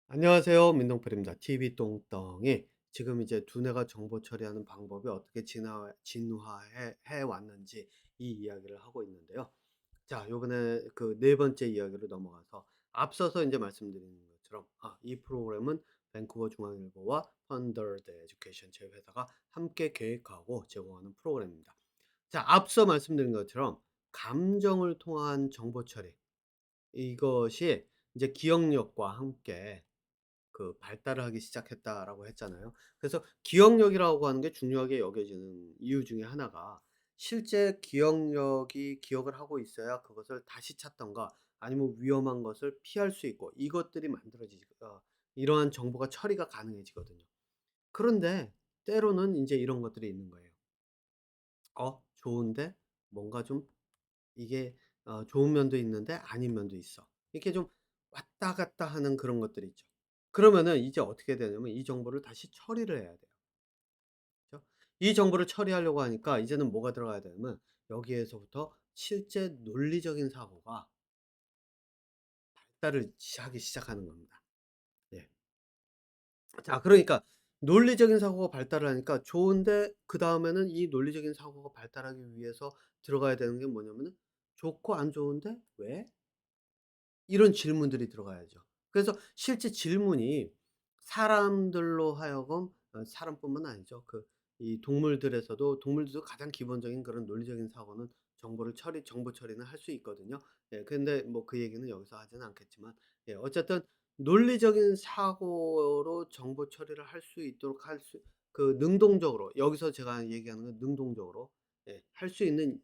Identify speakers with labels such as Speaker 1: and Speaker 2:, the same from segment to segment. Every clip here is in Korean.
Speaker 1: 안녕하세요. 민동필입니다. TV 똥덩이. 지금 이제 두뇌가 정보 처리하는 방법이 어떻게 진화해 해 왔는지 이 이야기를 하고 있는데요. 자, 요번에 그 네 번째 이야기로 넘어가서 앞서서 이제 말씀드린 것처럼 이 프로그램은 밴쿠버 중앙일보와 펀더드 에듀케이션 제 회사가 함께 계획하고 제공하는 프로그램입니다. 자, 앞서 말씀드린 것처럼 감정을 통한 정보 처리 이것이 이제 기억력과 함께 발달을 하기 시작했다라고 했잖아요. 그래서 기억력이라고 하는 게 중요하게 여겨지는 이유 중에 하나가 실제 기억력이 기억을 하고 있어야 그것을 다시 찾던가 아니면 위험한 것을 피할 수 있고 이것들이 만들어지니까 이러한 정보가 처리가 가능해지거든요. 그런데 때로는 이제 이런 것들이 있는 거예요. 좋은데 뭔가 좀 이게 좋은 면도 있는데 아닌 면도 있어. 이렇게 좀 왔다 갔다 하는 그런 것들이 있죠. 그러면은 이제 어떻게 되냐면 이 정보를 다시 처리를 해야 돼요. 그죠? 이 정보를 처리하려고 하니까 이제는 뭐가 들어가야 되냐면 여기에서부터 실제 논리적인 사고가 발달을 하기 시작하는 겁니다. 예. 자, 그러니까 논리적인 사고가 발달을 하니까 좋은데 그다음에는 이 논리적인 사고가 발달하기 위해서 들어가야 되는 게 뭐냐면은 좋고 안 좋은데 왜? 이런 질문들이 들어가야죠. 그래서 실제 질문이 사람들로 하여금 사람뿐만 아니죠. 이 동물들도 가장 기본적인 그런 논리적인 사고는 정보 처리는 할 수 있거든요. 예, 근데 뭐 그 얘기는 여기서 하지는 않겠지만, 예, 어쨌든 논리적인 사고로 정보 처리를 할 수 있도록 능동적으로, 여기서 제가 얘기하는 건 능동적으로, 예, 할 수 있는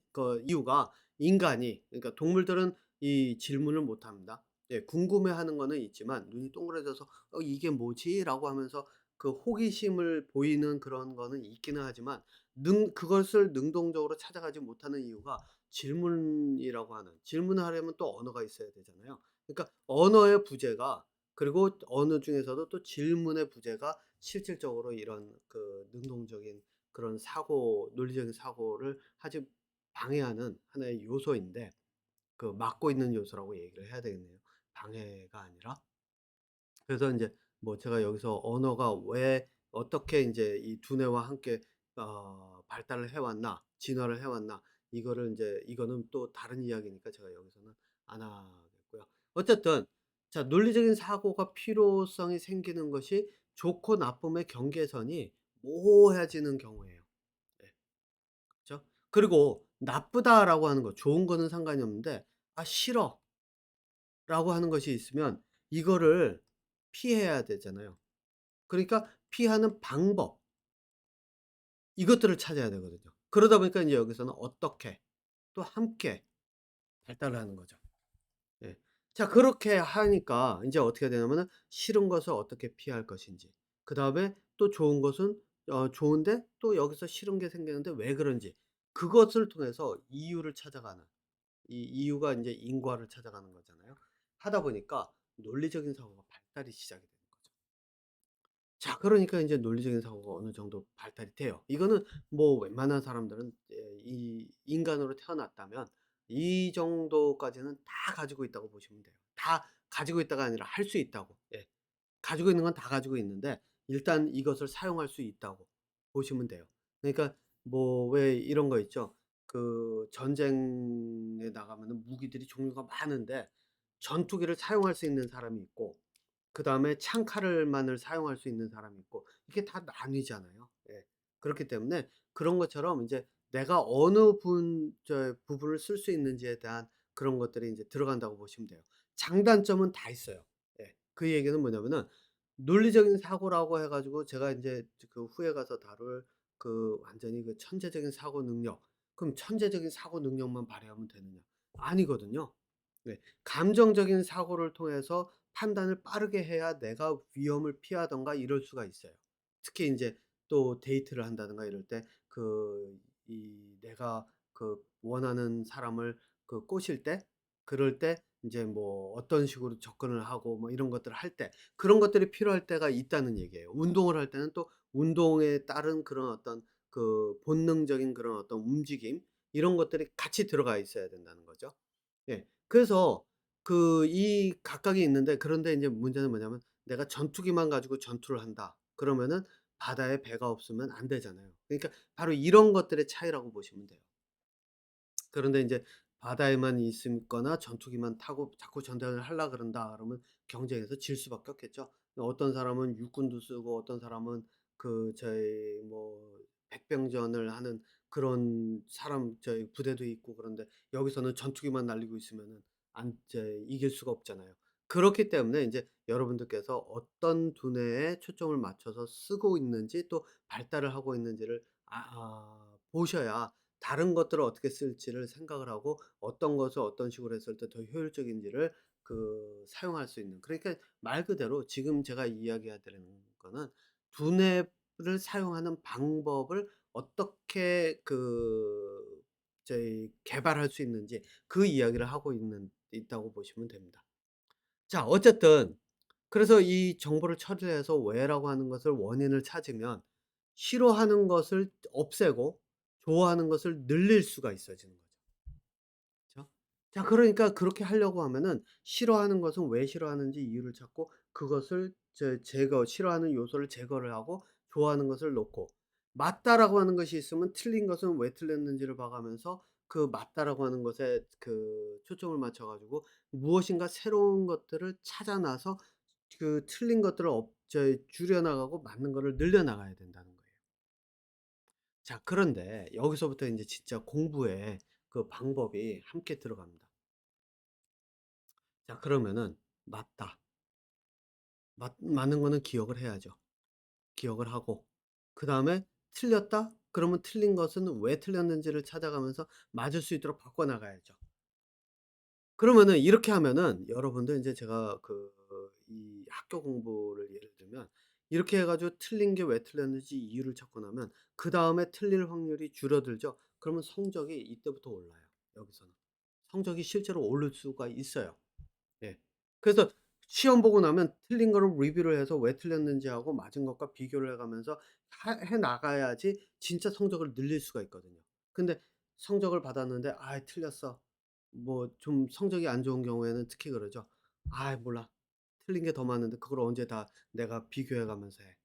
Speaker 1: 이유가 인간이, 그러니까 동물들은 이 질문을 못 합니다. 예, 궁금해하는 거는 있지만 눈이 동그래져서 이게 뭐지?"라고 하면서 그 호기심을 보이는 그런 거는 있기는 하지만 그것을 능동적으로 찾아가지 못하는 이유가 질문을 하려면 또 언어가 있어야 되잖아요. 그러니까 언어의 부재가, 그리고 언어 중에서도 또 질문의 부재가 실질적으로 이런 능동적인 그런 논리적인 사고를 하지 방해하는 하나의 요소인데, 막고 있는 요소라고 얘기를 해야 되겠네요. 방해가 아니라. 그래서 인제 뭐 제가 여기서 언어가 왜 어떻게 인제 이 두뇌와 함께 발달을 해 왔나, 진화를 해 왔나, 이거를 인제 이거는 또 다른 이야기니까 제가 여기서는 안 하겠고요. 어쨌든 자, 논리적인 사고가 필요성이 생기는 것이 좋고 나쁨의 경계선이 모호해지는 경우에요. 예. 그죠? 그리고 나쁘다라고 하는 거, 좋은 거는 상관이 없는데 싫어." 라고 하는 것이 있으면 이거를 피해야 되잖아요. 그러니까 피하는 방법, 이것들을 찾아야 되거든요. 그러다 보니까 인제 여기서는 어떻게 또 함께 발달을 하는 거죠. 예. 자, 그렇게 하니까 인제 어떻게 되냐면은 싫은 것을 어떻게 피할 것인지, 그다음에 또 좋은 것은 좋은데 또 여기서 싫은 게 생기는데 왜 그런지, 그것을 통해서 이유를 찾아가는, 이 이유가 인제 인과를 찾아가는 거잖아요. 하다 보니까 논리적인 사고가 발달이 시작이 되는 거죠. 자, 그러니까 인제 논리적인 사고가 어느 정도 발달이 돼요. 이거는 뭐 웬만한 사람들은 이 인간으로 태어났다면 이 정도까지는 다 가지고 있다고 보시면 돼요. 다 가지고 있다가 아니라 할 수 있다고. 예. 가지고 있는 건 다 가지고 있는데 일단 이것을 사용할 수 있다고 보시면 돼요. 그러니까 뭐 왜 이런 거 있죠. 전쟁에 나가면은 무기들이 종류가 많은데 전투기를 사용할 수 있는 사람이 있고 그다음에 창칼을 사용할 수 있는 사람이 있고 이게 다 나뉘잖아요. 예. 그렇기 때문에 그런 것처럼 인제 내가 어느 부분을 쓸 수 있는지에 대한 그런 것들이 인제 들어간다고 보시면 돼요. 장단점은 다 있어요. 예. 그 얘기는 뭐냐면은 논리적인 사고라고 해 가지고 제가 인제 후에 가서 다룰 완전히 천재적인 사고 능력, 그럼 천재적인 사고 능력만 발휘하면 되느냐? 아니거든요. 네. 감정적인 사고를 통해서 판단을 빠르게 해야 내가 위험을 피하든가 이럴 수가 있어요. 특히 인제 또 데이트를 한다든가 이럴 때 내가 원하는 사람을 꼬실 때, 그럴 때 인제 뭐 어떤 식으로 접근을 하고 뭐 이런 것들을 할 때 그런 것들이 필요할 때가 있다는 얘기예요. 운동을 할 때는 또 운동에 따른 그런 어떤 본능적인 그런 어떤 움직임, 이런 것들이 같이 들어가 있어야 된다는 거죠. 예. 그래서 이 각각이 있는데, 그런데 인제 문제는 뭐냐면 내가 전투기만 가지고 전투를 한다. 그러면은 바다에 배가 없으면 안 되잖아요. 그러니까 바로 이런 것들의 차이라고 보시면 돼요. 그런데 인제 바다에만 있거나 전투기만 타고 자꾸 전쟁을 하려 그런다 그러면 경쟁에서 질 수밖에 없겠죠. 어떤 사람은 육군도 쓰고 어떤 사람은 저희 뭐 백병전을 하는 그런 사람 저희 부대도 있고 그런데 여기서는 전투기만 날리고 있으면은 안 이제 이길 수가 없잖아요. 그렇기 때문에 인제 여러분들께서 어떤 두뇌에 초점을 맞춰서 쓰고 있는지 또 발달을 하고 있는지를 보셔야 다른 것들을 어떻게 쓸지를 생각을 하고 어떤 것을 어떤 식으로 했을 때 더 효율적인지를 사용할 수 있는 그러니까 말 그대로 지금 제가 이야기해 드리는 거는 두뇌를 사용하는 방법을 어떻게 저희 개발할 수 있는지 그 이야기를 하고 있다고 보시면 됩니다. 자 어쨌든 그래서 이 정보를 처리해서 왜라고 하는 것을 원인을 찾으면 싫어하는 것을 없애고 좋아하는 것을 늘릴 수가 있어지는 거죠. 그죠? 자 그러니까 그렇게 하려고 하면은 싫어하는 것은 왜 싫어하는지 이유를 찾고 그것을 싫어하는 요소를 제거를 하고 좋아하는 것을 놓고 맞다라고 하는 것이 있으면 틀린 것은 왜 틀렸는지를 봐 가면서 그 맞다라고 하는 것에 초점을 맞춰 가지고 무엇인가 새로운 것들을 찾아 나서 틀린 것들을 줄여 나가고 맞는 거를 늘려 나가야 된다는 거예요. 자 그런데 여기서부터 인제 진짜 공부의 그 방법이 함께 들어갑니다. 자 그러면은 맞다. 맞는 거는 기억을 해야죠. 기억을 하고 그다음에 틀렸다? 그러면 틀린 것은 왜 틀렸는지를 찾아가면서 맞을 수 있도록 바꿔 나가야죠. 그러면은 이렇게 하면은 여러분들 인제 제가 이 학교 공부를 예를 들면 이렇게 해 가지고 틀린 게 왜 틀렸는지 이유를 찾고 나면 그다음에 틀릴 확률이 줄어들죠. 그러면 성적이 이때부터 올라요, 여기서는. 성적이 실제로 오를 수가 있어요. 예. 그래서 시험 보고 나면 틀린 거를 리뷰를 해서 왜 틀렸는지 하고 맞은 것과 비교를 해 가면서 하 해 나가야지 진짜 성적을 늘릴 수가 있거든요. 근데 성적을 받았는데 '아 틀렸어.' 뭐 좀 성적이 안 좋은 경우에는 특히 그러죠. '아이 몰라. 틀린 게 더 많은데 그걸 언제 다 내가 비교해 가면서 해.'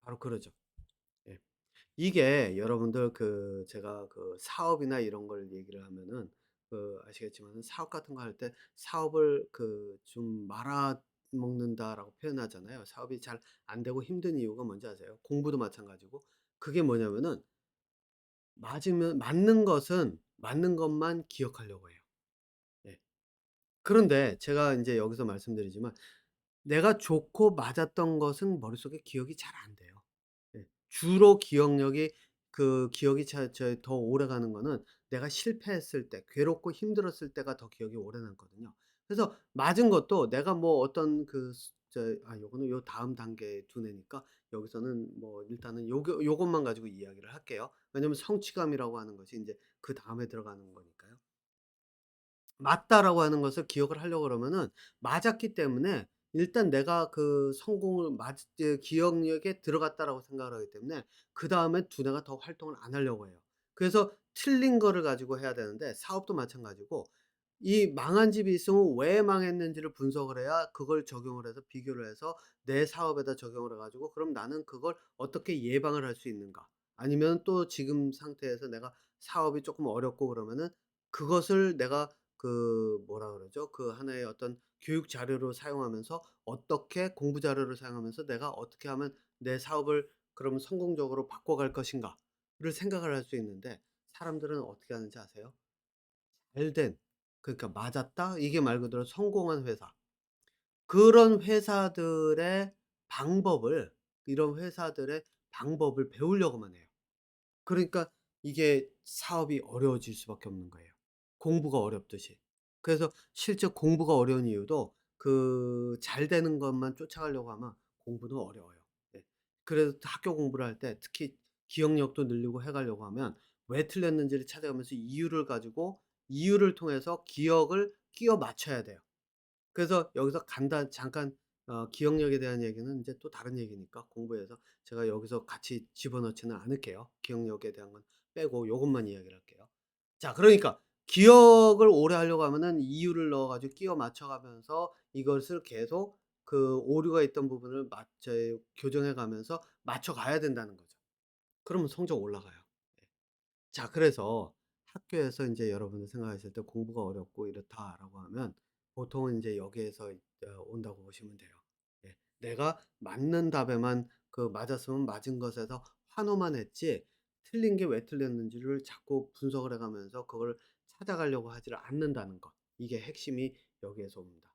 Speaker 1: 바로 그러죠. 예. 이게 여러분들 제가 사업이나 이런 걸 얘기를 하면은 아시겠지만은 사업 같은 거 할 때 사업을 좀 말아 먹는다라고 표현하잖아요. 사업이 잘 안 되고 힘든 이유가 뭔지 아세요? 공부도 마찬가지고 그게 뭐냐면은 맞는 것은 맞는 것만 기억하려고 해요. 예. 그런데 제가 인제 여기서 말씀드리지만 내가 좋고 맞았던 것은 머릿속에 기억이 잘 안 돼요. 예. 주로 기억이 더 오래가는 거는 내가 실패했을 때 괴롭고 힘들었을 때가 더 기억이 오래 남거든요. 그래서 맞은 것도 내가 뭐 어떤 요거는 요 다음 단계 두뇌니까 여기서는 뭐 일단은 요것만 가지고 이야기를 할게요. 왜냐면 성취감이라고 하는 것이 인제 그다음에 들어가는 거니까요. 맞다라고 하는 것을 기억을 하려고 그러면은 맞았기 때문에 일단 내가 성공을 기억력에 들어갔다라고 생각을 하기 때문에 그다음에 두뇌가 더 활동을 안 하려고 해요. 그래서 틀린 거를 가지고 해야 되는데 사업도 마찬가지고 이 망한 집이 있으면 왜 망했는지를 분석을 해야 그걸 적용을 해서 비교를 해서 내 사업에다 적용을 해 가지고 '그럼 나는 그걸 어떻게 예방을 할 수 있는가?' 아니면 또 지금 상태에서 내가 사업이 쪼끔 어렵고 그러면은 그것을 내가 뭐라 그러죠? 하나의 어떤 교육 자료로 사용하면서 어떻게 공부 자료를 사용하면서 '내가 어떻게 하면 내 사업을 그럼 성공적으로 바꿔갈 것인가.'를 생각을 할 수 있는데 사람들은 어떻게 하는지 아세요? 잘된 그러니까 맞았다 이게 말 그대로 성공한 회사. 그런 회사들의 방법을 이런 회사들의 방법을 배우려고만 해요. 그러니까 이게 사업이 어려워질 수밖에 없는 거예요, 공부가 어렵듯이. 그래서 실제 공부가 어려운 이유도 잘 되는 것만 쫓아가려고 하면 공부는 어려워요. 네. 그래서 학교 공부를 할 때 특히 기억력도 늘리고 해 가려고 하면 왜 틀렸는지를 찾아가면서 이유를 가지고 이유를 통해서 기억을 끼워 맞춰야 돼요. 그래서 여기서 잠깐 기억력에 대한 얘기는 인제 또 다른 얘기니까 공부해서 제가 여기서 같이 집어넣지는 않을게요. 기억력에 대한 건 빼고 요것만 이야기를 할게요. 자 그러니까 기억을 오래 하려고 하면은 이유를 넣어 가지고 끼워 맞춰 가면서 이것을 계속 그 오류가 있던 부분을 교정해 가면서 맞춰 가야 된다는 거죠. 그러면 성적 올라가요. 예. 자, 그래서 학교에서 인제 여러분들 생각하실 때 '공부가 어렵고 이렇다.'라고 하면 보통은 인제 여기에서 온다고 보시면 돼요. 예. 내가 맞는 답에만 맞았으면 맞은 것에서 환호만 했지 틀린 게 왜 틀렸는지를 자꾸 분석을 해 가면서 그걸 찾아가려고 하지를 않는다는 것. 이게 핵심이 여기에서 옵니다.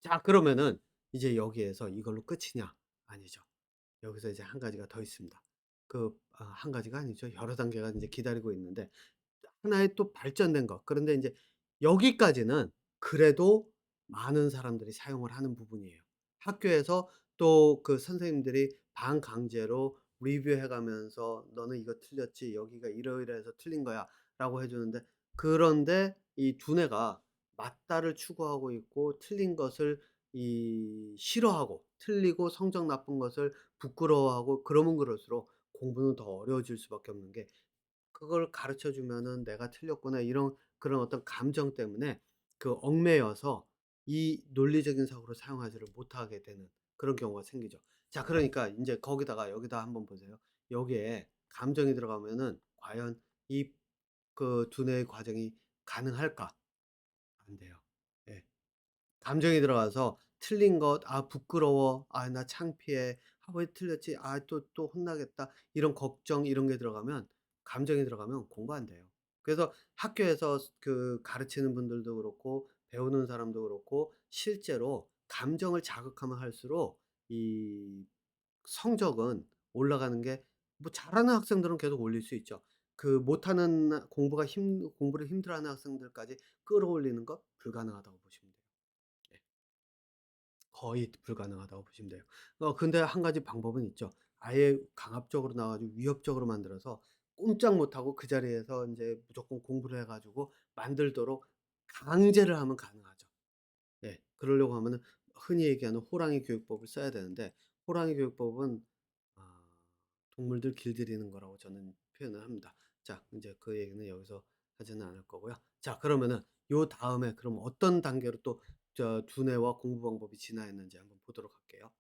Speaker 1: 자, 그러면은 이제 여기에서 이걸로 끝이냐? 아니죠. 여기서 이제 한 가지가 더 있습니다. 한 가지가 아니죠. 여러 단계가 인제 기다리고 있는데 하나의 또 발전된 것. 그런데 인제 여기까지는 그래도 많은 사람들이 사용을 하는 부분이에요. 학교에서 또 선생님들이 반강제로 리뷰해 가면서 "너는 이거 틀렸지. 여기가 이러이러해서 틀린 거야."라고 해 주는데, 그런데 이 두뇌가 맞다를 추구하고 있고 틀린 것을 싫어하고 틀리고 성적 나쁜 것을 부끄러워하고, 그러면 그럴수록 공부는 더 어려워질 수밖에 없는 게, 그걸 가르쳐 주면은 '내가 틀렸구나.' 이런 그런 어떤 감정 때문에 얽매여서 이 논리적인 사고를 사용하지를 못하게 되는 그런 경우가 생기죠. 자, 그러니까 인제 거기다가 여기다 한번 보세요. 여기에 감정이 들어가면은 과연 이 두뇌의 과정이 가능할까? 안 돼요. 예. 감정이 들어가서 틀린 것 '아 부끄러워. 아 나 창피해. 아 왜 틀렸지? 아 또 혼나겠다.' 이런 걱정 이런 게 들어가면, 감정이 들어가면 공부 안 돼요. 그래서 학교에서 가르치는 분들도 그렇고 배우는 사람도 그렇고 실제로 감정을 자극하면 할수록 이 성적은 올라가는 게, 뭐 잘하는 학생들은 계속 올릴 수 있죠. 못하는 공부를 힘들어하는 학생들까지 끌어올리는 것 불가능하다고 보시면 돼요. 예. 거의 불가능하다고 보시면 돼요. 근데 한 가지 방법은 있죠. 아예 강압적으로 나와 가지고 위협적으로 만들어서 꼼짝 못 하고 그 자리에서 인제 무조건 공부를 해 가지고 만들도록 강제를 하면 가능하죠. 예. 그러려고 하면은 흔히 얘기하는 호랑이 교육법을 써야 되는데, 호랑이 교육법은 아 동물들 길들이는 거라고 저는 표현을 합니다. 자, 인제 그 얘기는 여기서 하지는 않을 거고요. 자, 그러면은 요다음에 그럼 어떤 단계로 또 두뇌와 공부 방법이 진화했는지 한번 보도록 할게요.